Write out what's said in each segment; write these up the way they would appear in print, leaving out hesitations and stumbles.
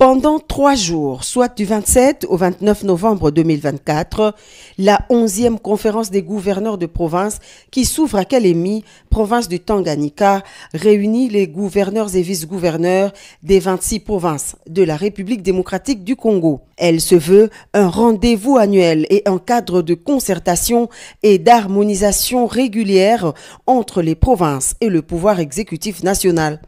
Pendant 3 jours, soit du 27 au 29 novembre 2024, la 11e conférence des gouverneurs de province qui s'ouvre à Kalemi, province du Tanganyika, réunit les gouverneurs et vice-gouverneurs des 26 provinces de la République démocratique du Congo. Elle se veut un rendez-vous annuel et un cadre de concertation et d'harmonisation régulière entre les provinces et le pouvoir exécutif national.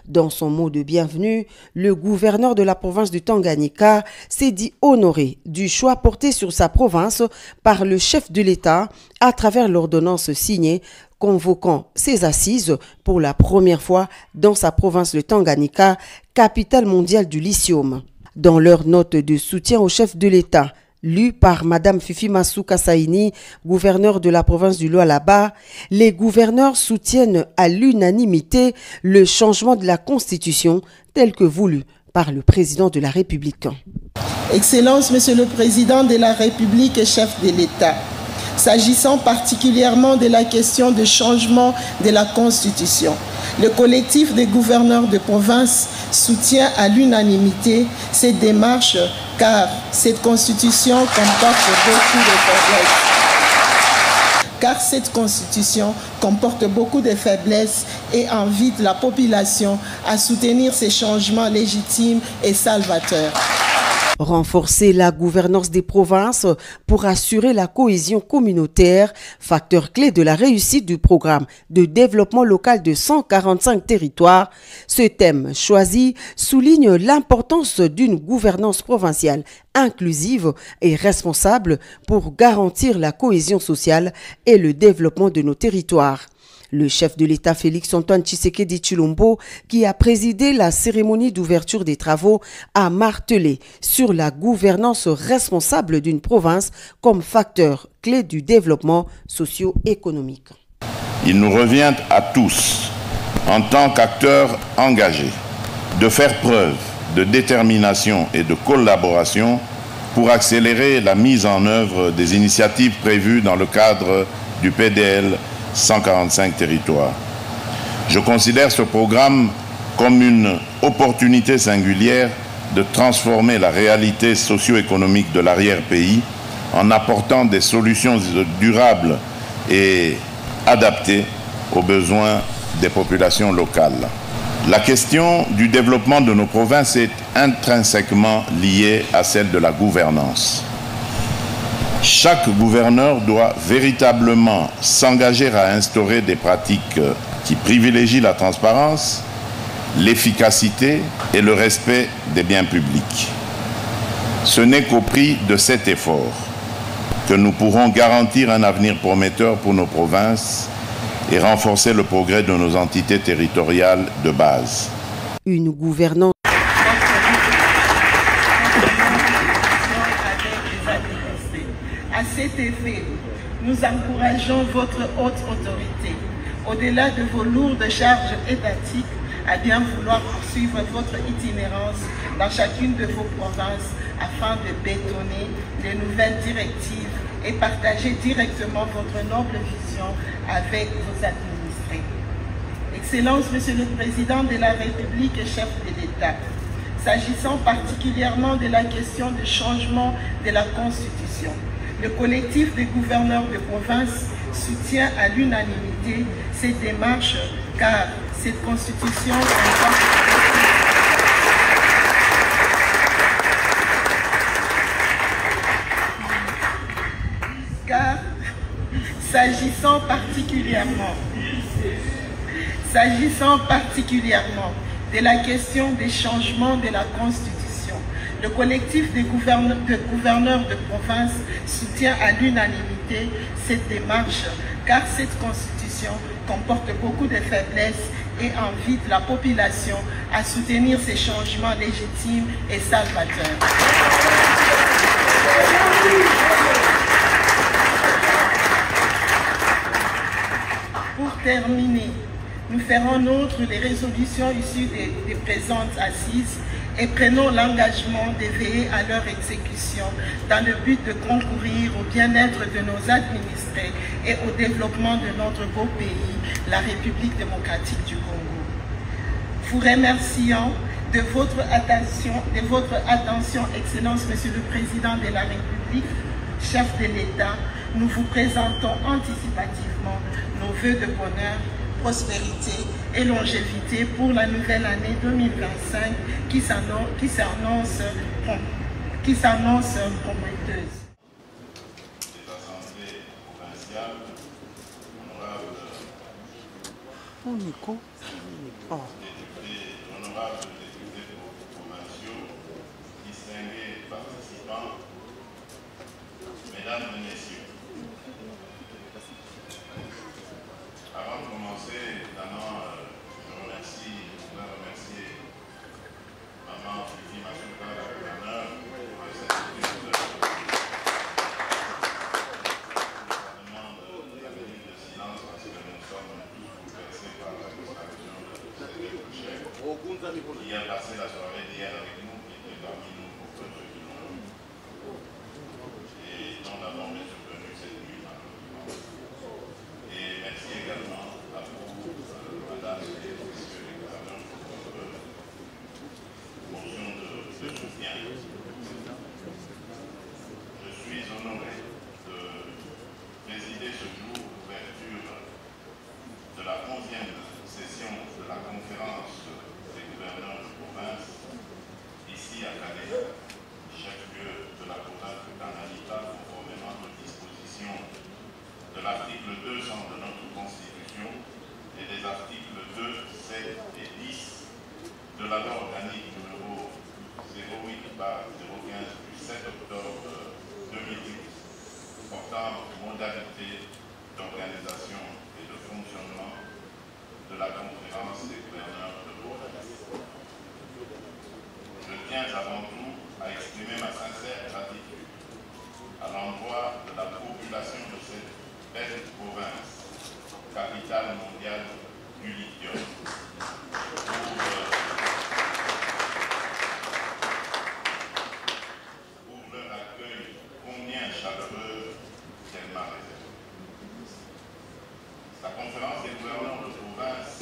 Dans son mot de bienvenue, le gouverneur de la province du Tanganyika s'est dit honoré du choix porté sur sa province par le chef de l'État à travers l'ordonnance signée convoquant ses assises pour la première fois dans sa province de Tanganyika, capitale mondiale du lithium. Dans leur note de soutien au chef de l'État, lue par Mme Fifi Masuka Saini, gouverneur de la province du Lualaba, les gouverneurs soutiennent à l'unanimité le changement de la Constitution tel que voulu par le président de la République. Excellence, Monsieur le Président de la République et chef de l'État, s'agissant particulièrement de la question de changement de la Constitution, le collectif des gouverneurs de province soutient à l'unanimité cette démarche car cette Constitution comporte beaucoup de faiblesses et invite la population à soutenir ces changements légitimes et salvateurs. Renforcer la gouvernance des provinces pour assurer la cohésion communautaire, facteur clé de la réussite du programme de développement local de 145 territoires. Ce thème choisi souligne l'importance d'une gouvernance provinciale inclusive et responsable pour garantir la cohésion sociale et le développement de nos territoires. Le chef de l'État Félix-Antoine Tshisekedi Tshilombo, qui a présidé la cérémonie d'ouverture des travaux, a martelé sur la gouvernance responsable d'une province comme facteur clé du développement socio-économique. Il nous revient à tous, en tant qu'acteurs engagés, de faire preuve de détermination et de collaboration pour accélérer la mise en œuvre des initiatives prévues dans le cadre du PDL 145 territoires. Je considère ce programme comme une opportunité singulière de transformer la réalité socio-économique de l'arrière-pays en apportant des solutions durables et adaptées aux besoins des populations locales. La question du développement de nos provinces est intrinsèquement liée à celle de la gouvernance. Chaque gouverneur doit véritablement s'engager à instaurer des pratiques qui privilégient la transparence, l'efficacité et le respect des biens publics. Ce n'est qu'au prix de cet effort que nous pourrons garantir un avenir prometteur pour nos provinces et renforcer le progrès de nos entités territoriales de base. Une gouvernance À cet effet, nous encourageons votre haute autorité, au-delà de vos lourdes charges étatiques, à bien vouloir poursuivre votre itinérance dans chacune de vos provinces afin de bétonner les nouvelles directives et partager directement votre noble vision avec vos administrés. Excellence, Monsieur le Président de la République et chef de l'État, s'agissant particulièrement de la question du changement de la Constitution, le collectif des gouverneurs de province soutient à l'unanimité cette démarche car cette Constitution s'agissant particulièrement de la question des changements de la Constitution, le collectif des gouverneurs de province soutient à l'unanimité cette démarche car cette Constitution comporte beaucoup de faiblesses et invite la population à soutenir ces changements légitimes et salvateurs. Pour terminer, nous ferons nôtre les résolutions issues des présentes assises et prenons l'engagement de veiller à leur exécution dans le but de concourir au bien-être de nos administrés et au développement de notre beau pays, la République démocratique du Congo. Vous remercions de votre attention, Excellence, Monsieur le Président de la République, chef de l'État. Nous vous présentons anticipativement nos vœux de bonheur, prospérité et longévité pour la nouvelle année 2025 qui s'annonce prometteuse. Des assemblées provinciales, honorables députés provinciaux, distingués participants, mesdames et messieurs. Avant de commencer, évidemment, je voudrais remercier Maman Fifi Masuka, la gouverneure, pour cette étude. Je demande la minute de silence parce que nous sommes tous bouleversés par la disparition de cette chef qui a passé la soirée d'hier avec nous, qui était parmi nous pour ceux qui l'ont eu. Et dont l'avons bien survenu cette nuit, malheureusement. Et merci également à vous, madame et messieurs les gouverneurs, pour votre motion de soutien. Je suis honoré de présider ce jour l'ouverture de la 11e session de la conférence des gouverneurs de province, ici à Calais, chef-lieu de la province de Tanganyika, conformément aux dispositions de l'article 200 de notre Constitution et des articles 2, 7 et 10 de la loi organique numéro 08/015 du 7 octobre 2008 portant modalités d'organisation et de fonctionnement de la conférence des gouverneurs de province. Je tiens avant tout à exprimer ma sincère gratitude à l'endroit de la population de cette belle province, capitale mondiale du lithium, pour leur accueil combien chaleureux qu'elle m'a réservé. La conférence des gouverneurs de province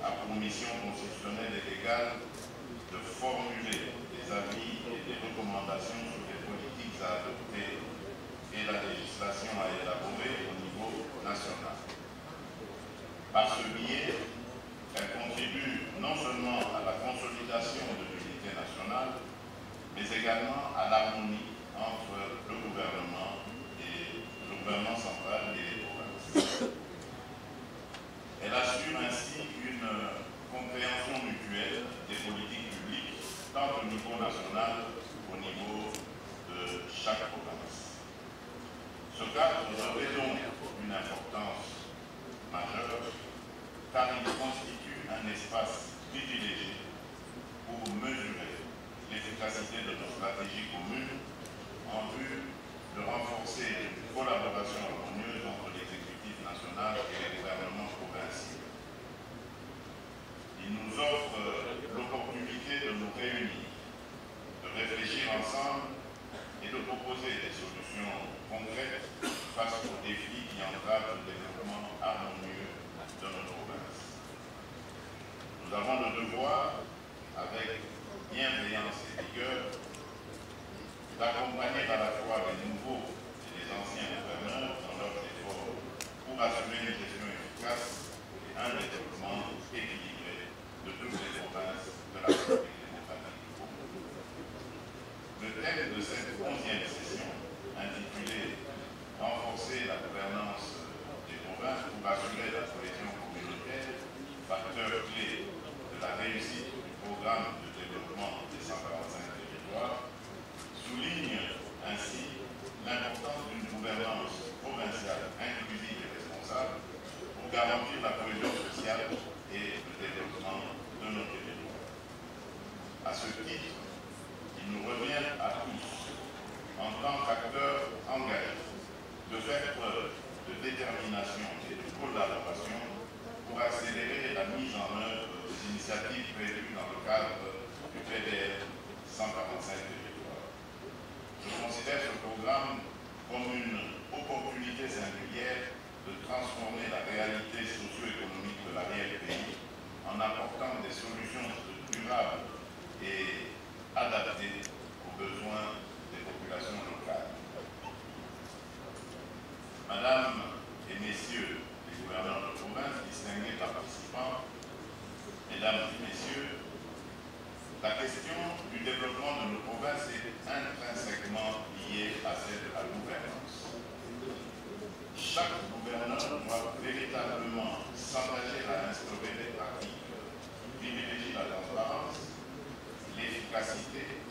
a pour mission constitutionnelle et légale de formuler des avis et des recommandations sur les politiques à adopter et la législation à élaborer au niveau national. Par ce biais, elle contribue non seulement à la consolidation de l'unité nationale, mais également à l'harmonie entre le gouvernement central et les provinces. Elle assure ainsi une compréhension mutuelle des politiques publiques, tant au niveau national qu'au niveau de chaque province. Ce cadre revêt donc une importance majeure car il constitue un espace privilégié pour mesurer l'efficacité de nos stratégies communes en vue de renforcer une collaboration harmonieuse entre l'exécutif national et les gouvernements provinciaux. Il nous offre l'opportunité de nous réunir, de réfléchir ensemble et de proposer des solutions concrètes face aux défis qui entravent le développement harmonieux de notre province. Nous avons le devoir, avec bienveillance et vigueur, d'accompagner à la fois les nouveaux et les anciens gouverneurs dans leurs efforts pour assurer une gestion efficace et un développement équilibré de toutes les provinces de la République démocratique du Congo. Le thème de cette 11e session, intitulée « Renforcer la gouvernance des provinces pour assurer la cohésion communautaire, facteur clé de la réussite du programme de développement des 145 territoires », souligne ainsi l'importance d'une gouvernance provinciale inclusive et responsable pour garantir la cohésion sociale et le développement de nos territoires. À ce titre, il nous revient à tous, en tant qu'acteurs engagés, de faire preuve de détermination et de collaboration pour accélérer la mise en œuvre des initiatives prévues dans le cadre du PDL 145 territoires. Je considère ce programme comme une opportunité singulière de transformer la réalité socio-économique de l'arrière-pays en apportant des solutions durables et adaptées aux besoins des populations locales. Madame et Messieurs les gouverneurs de province, distingués participants, Mesdames et Messieurs, la question du développement de nos provinces est intrinsèquement liée à celle de la gouvernance. Chaque gouverneur doit véritablement s'engager à instaurer des pratiques qui privilégient la transparence, l'efficacité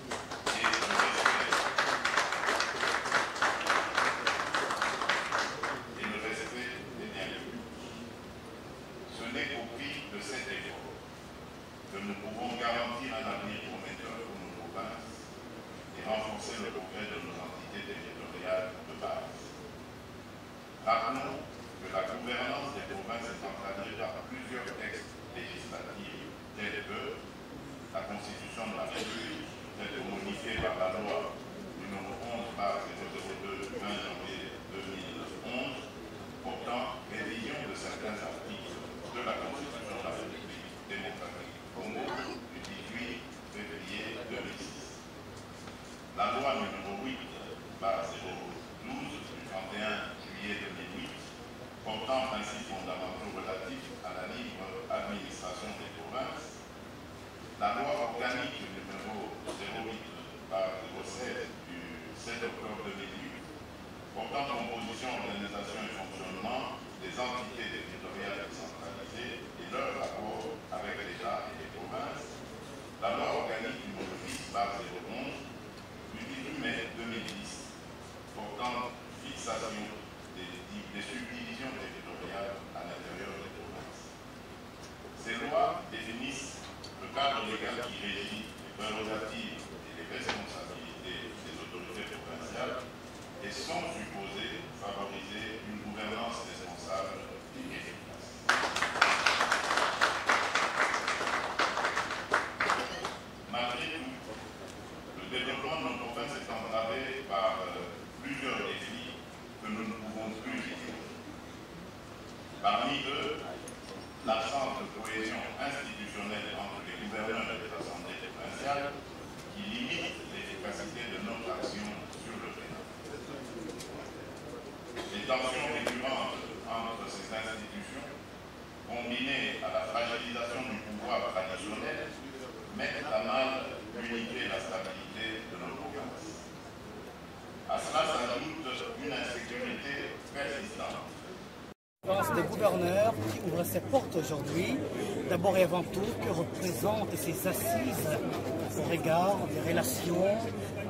et le respect des biens publics. Ce n'est qu'au prix de cet effort que nous pouvons garantir un avenir prometteur pour nos provinces et renforcer le progrès de nos entités territoriales de base. Rappelons que la gouvernance des provinces est encadrée par plusieurs textes législatifs tels que la Constitution de la République, telle que modifiée par la loi numéro 11/002 du 20 janvier 2011, portant révision de certains articles de la Constitution de la République démocratique du Congo du 18 février 2006. La loi numéro 8/012 du 31 juillet 2008, portant principes fondamentaux relatifs à la libre administration des provinces, la loi organique numéro 08/016 du 7 octobre 2008, portant composition, organisation et fonctionnement des entités territoriales décentralisées et leur rapport avec l'État et les provinces, la loi organique numéro 10/011 du 18 mai 2010, portant fixation des subdivisions territoriales à l'intérieur des provinces. Ces lois définissent le cadre légal qui régit les prérogatives et les responsabilités des autorités provinciales et sont supposées favoriser une gouvernance responsable et efficace. Malgré tout, le développement de nos provinces est entravé par plusieurs défis que nous ne pouvons plus ignorer. Parmi eux, l'absence de cohésion institutionnelle entre les gouverneurs et les assemblées provinciales qui limite l'efficacité de notre action sur le terrain. Les tensions récurrentes entre ces institutions, combinées à la fragilisation du pouvoir traditionnel, mettent à mal l'unité et la stabilité de nos provinces. À cela s'ajoute une insécurité persistante. Des gouverneurs qui ouvrent ses portes aujourd'hui, d'abord et avant tout, que représentent ces assises au regard des relations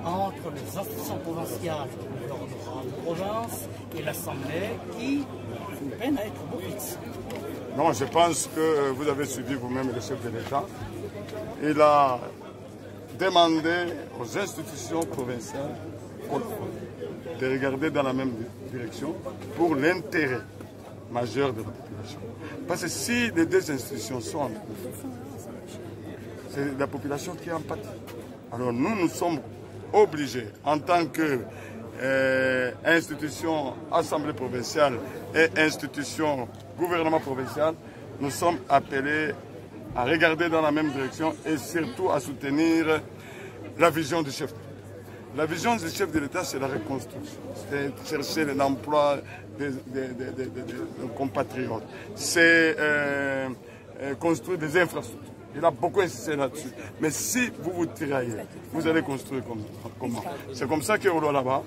entre les institutions provinciales de l'honorable province et l'Assemblée qui peine à être bourrite. Non, je pense que vous avez suivi vous-même le chef de l'État. Il a demandé aux institutions provinciales de regarder dans la même direction pour l'intérêt majeur de la population. Parce que si les deux institutions sont en conflit, c'est la population qui en pâtit. Alors nous sommes obligés, en tant que institution assemblée provinciale et institution gouvernement provincial, nous sommes appelés à regarder dans la même direction et surtout à soutenir la vision du chef. La vision du chef de l'État, c'est la reconstruction, c'est chercher l'emploi de nos compatriotes, c'est construire des infrastructures. Il a beaucoup insisté là-dessus. Mais si vous vous tiraillez, vous allez construire comment? C'est comme ça qu'au là-bas,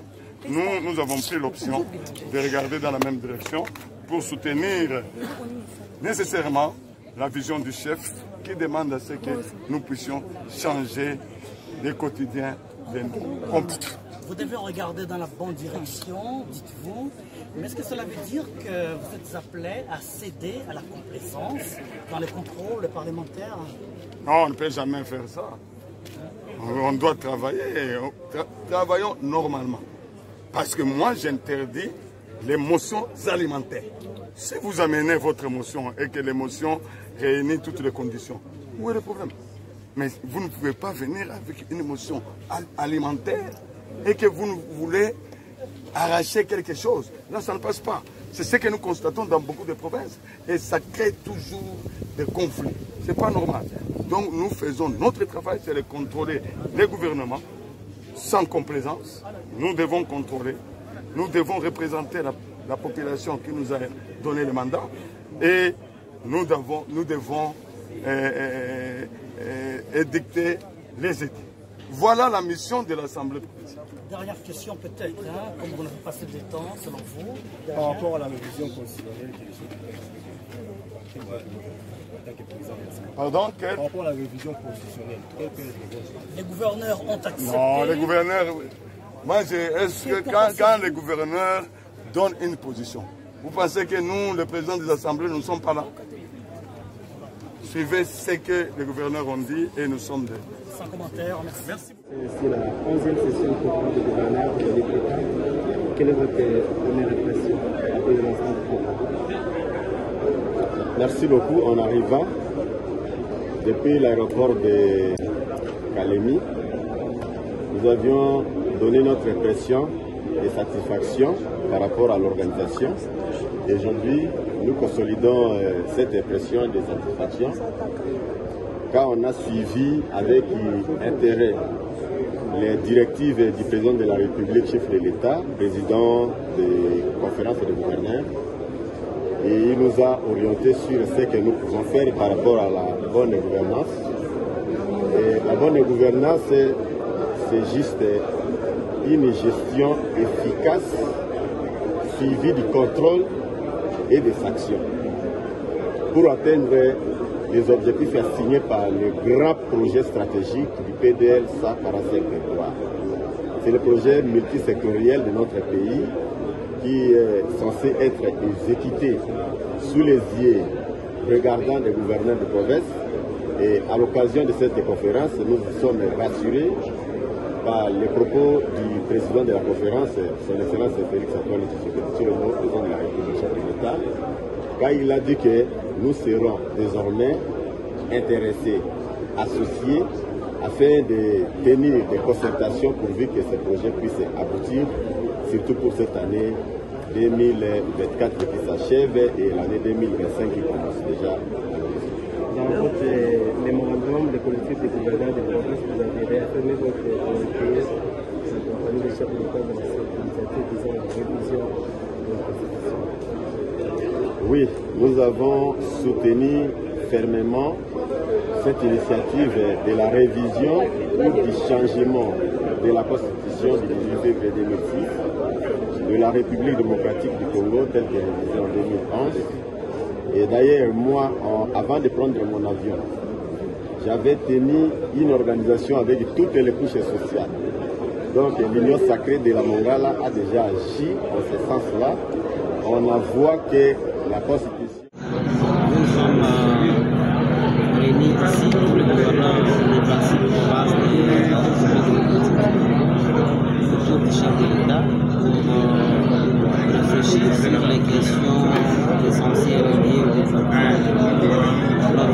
nous avons pris l'option de regarder dans la même direction pour soutenir nécessairement la vision du chef qui demande à ce que nous puissions changer le quotidien de nos compatriotes. Vous devez regarder dans la bonne direction, dites-vous, mais est-ce que cela veut dire que vous êtes appelé à céder à la complaisance dans les contrôles parlementaires? Non, on ne peut jamais faire ça. On doit travailler, travaillons normalement. Parce que moi, j'interdis les motions alimentaires. Si vous amenez votre motion et que l'émotion réunit toutes les conditions, où est le problème? Mais vous ne pouvez pas venir avec une motion alimentaire et que vous voulez arracher quelque chose. Là, ça ne passe pas. C'est ce que nous constatons dans beaucoup de provinces. Et ça crée toujours des conflits. Ce n'est pas normal. Donc nous faisons notre travail, c'est de contrôler les gouvernements sans complaisance. Nous devons contrôler. Nous devons représenter la population qui nous a donné le mandat. Et nous devons édicter les édits. Voilà la mission de l'Assemblée provinciale. Dernière question peut-être, hein, comme on a passé du temps, selon vous. Par rapport à la révision constitutionnelle Pardon, par rapport à la révision constitutionnelle, les gouverneurs ont accepté. Non, les gouverneurs. Moi, est-ce que quand les gouverneurs donnent une position, vous pensez que nous, le président des assemblées, nous ne sommes pas là? Suivez ce que les gouverneurs ont dit et nous sommes là. Sans commentaire, merci. C'est la 11e session de conférence de gouverneurs de l'État. Quelle est votre première impression après l'ensemble du programme? Merci beaucoup. En arrivant depuis l'aéroport de Kalemi, nous avions donné notre impression et satisfaction par rapport à l'organisation. Et aujourd'hui, nous consolidons cette impression de satisfaction car on a suivi avec intérêt les directives du président de la République, chef de l'État, président des conférences de gouverneurs. Et il nous a orientés sur ce que nous pouvons faire par rapport à la bonne gouvernance. Et la bonne gouvernance, c'est juste une gestion efficace, suivie du contrôle et des sanctions pour atteindre les objectifs assignés par le grand projet stratégique du PDL 145 territoires. C'est le projet multisectoriel de notre pays qui est censé être exécuté sous les yeux regardant les gouverneurs de province. Et à l'occasion de cette conférence, nous sommes rassurés par les propos du président de la conférence, son Excellence Félix Antoine Tshisekedi, sur le mot président de la République de l'État, car il a dit que nous serons désormais intéressés, associés, afin de tenir des concertations pourvu que ce projet puisse aboutir, surtout pour cette année 2024 qui s'achève et l'année 2025 qui commence déjà. Dans votre mémorandum, le collectif des gouverneurs de la France, vous avez réaffirmé votre volonté en compagnie des chefs de l'État de cette initiative visant à la révision de la Constitution. Oui, nous avons soutenu fermement cette initiative de la révision ou du changement de la Constitution du 18 février 2006 de la République démocratique du Congo telle qu'elle est révisée en 2011. Et d'ailleurs, moi, avant de prendre mon avion, j'avais tenu une organisation avec toutes les couches sociales. Donc l'Union sacrée de la Mongala a déjà agi en ce sens-là. On voit que la Constitution... Nous sommes réunis ici pour le gouverneur des principes de base autour du chef de l'État pour réfléchir sur les questions essentielles liées aux actions de notre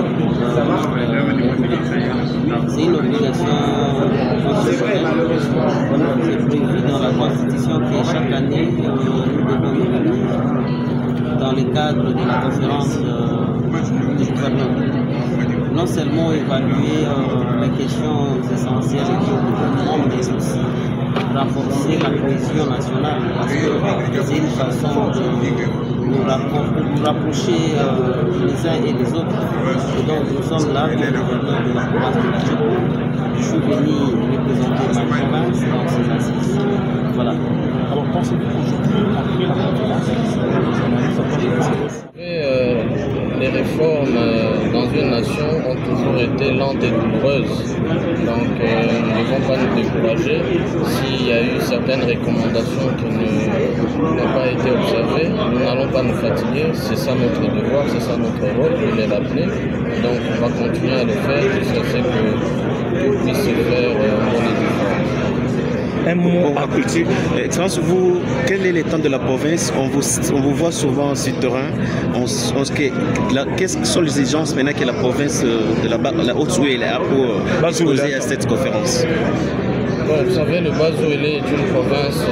République. C'est prévu dans la Constitution que chaque année, nous devons nous réunir dans le cadre de la conférence des gouverneurs. Non seulement évaluer les questions essentielles du gouvernement, mais aussi renforcer la cohésion nationale, parce que c'est une façon de nous rapprocher les uns et les autres. Et donc nous sommes là, comme gouverneur de la province de la République. Je suis venu représenter ma province dans ces assises. Voilà. Alors pensez-vous qu'aujourd'hui, après la conférence, les réformes dans une nation ont toujours été lentes et douloureuses. Donc nous ne devons pas nous décourager. S'il y a eu certaines recommandations qui n'ont pas été observées, nous n'allons pas nous fatiguer. C'est ça notre devoir, c'est ça notre rôle de les rappeler. Donc on va continuer à le faire jusqu'à ce que tout puisse se faire en bonne et due forme. Un mot à culture. Excellence, vous, quel est l'état de la province? On vous voit souvent sur le terrain. Quelles sont les exigences maintenant que la province de la Haute-Zouélé a pour exposer à cette conférence? Bon, vous savez, le Bas-Zouélé est une province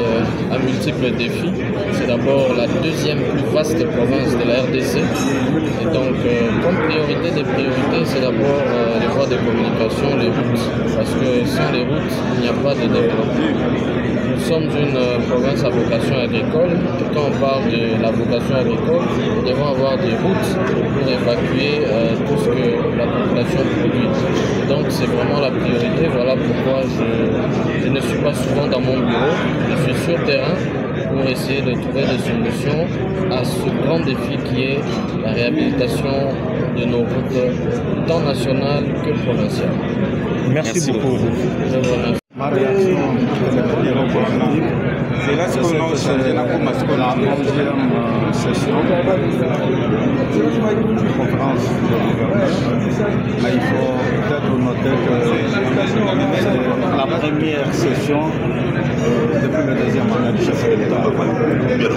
à multiples défis. C'est d'abord la deuxième plus vaste province de la RDC. Et donc, comme priorité des priorités, c'est d'abord les voies de communication, les routes. Parce que sans les routes, il n'y a pas de développement. Nous sommes une province à vocation agricole. Et quand on parle de la vocation agricole, nous devons avoir des routes pour évacuer tout ce que la population produit. Donc, c'est vraiment la priorité. Voilà pourquoi je ne suis pas souvent dans mon bureau. Je suis sur terrain pour essayer de trouver des solutions à ce grand défi qui est la réhabilitation de nos routes, tant nationales que provinciales. Merci beaucoup. Je vous remercie. Ma réaction est positive. C'est là ce qu'on a changé la 11e session de conférence de gouverneurs. Mais il faut peut-être noter que c'est la première session depuis le deuxième mandat du chef de l'État. De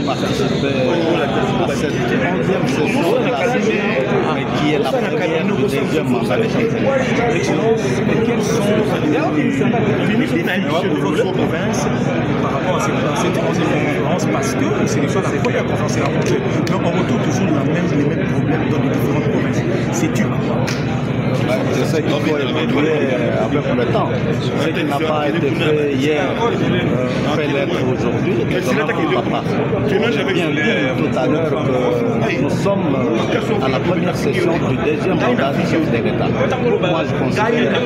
participer à cette 11e session qui est la première du deuxième mandat du chef de l'État. Excellence, quelles sont les votre province par rapport à cette 11e conférence? Parce que c'est déjà la première conférence et la prochaine. Donc on retrouve toujours les mêmes problèmes dans les différentes provinces. C'est dû à quoi? C'est ce qu'il faut évoluer avec le temps. Ce qui n'a pas été fait hier fait l'être aujourd'hui. J'ai bien dit tout à l'heure que nous sommes à la première session du deuxième mandat du chef de l'État. Moi, je considère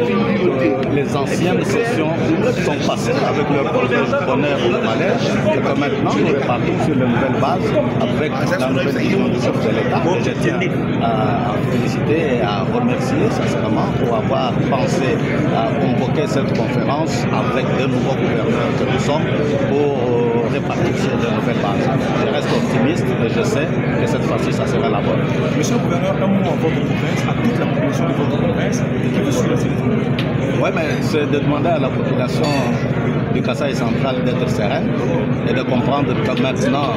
que les anciennes sessions sont passées avec leur bonheur et le malheur et que maintenant nous repartons sur une nouvelle base avec la nouvelle vision du chef de l'État. Je tiens à féliciter et à remercier sincèrement pour avoir pensé à convoquer cette conférence avec de nouveaux gouverneurs que nous sommes pour répartir sur de nouvelles bases. Je reste optimiste et je sais que cette fois-ci, ça sera la bonne. Monsieur le gouverneur, un mot à votre province, à toute la population de votre province et qui vous suit la sélection. Oui, mais c'est de demander à la population du Kasaï central d'être sereine et de comprendre que maintenant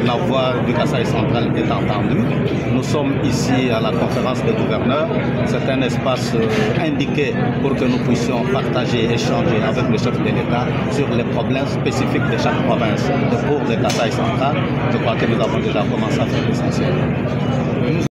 la voix du Kasaï central est entendue. Nous sommes ici à la conférence des gouverneurs. C'est un espace indiqué pour que nous puissions partager et échanger avec le chef de l'État sur les problèmes spécifiques de chaque province. Et pour le Kasaï central, je crois que nous avons déjà commencé à faire l'essentiel.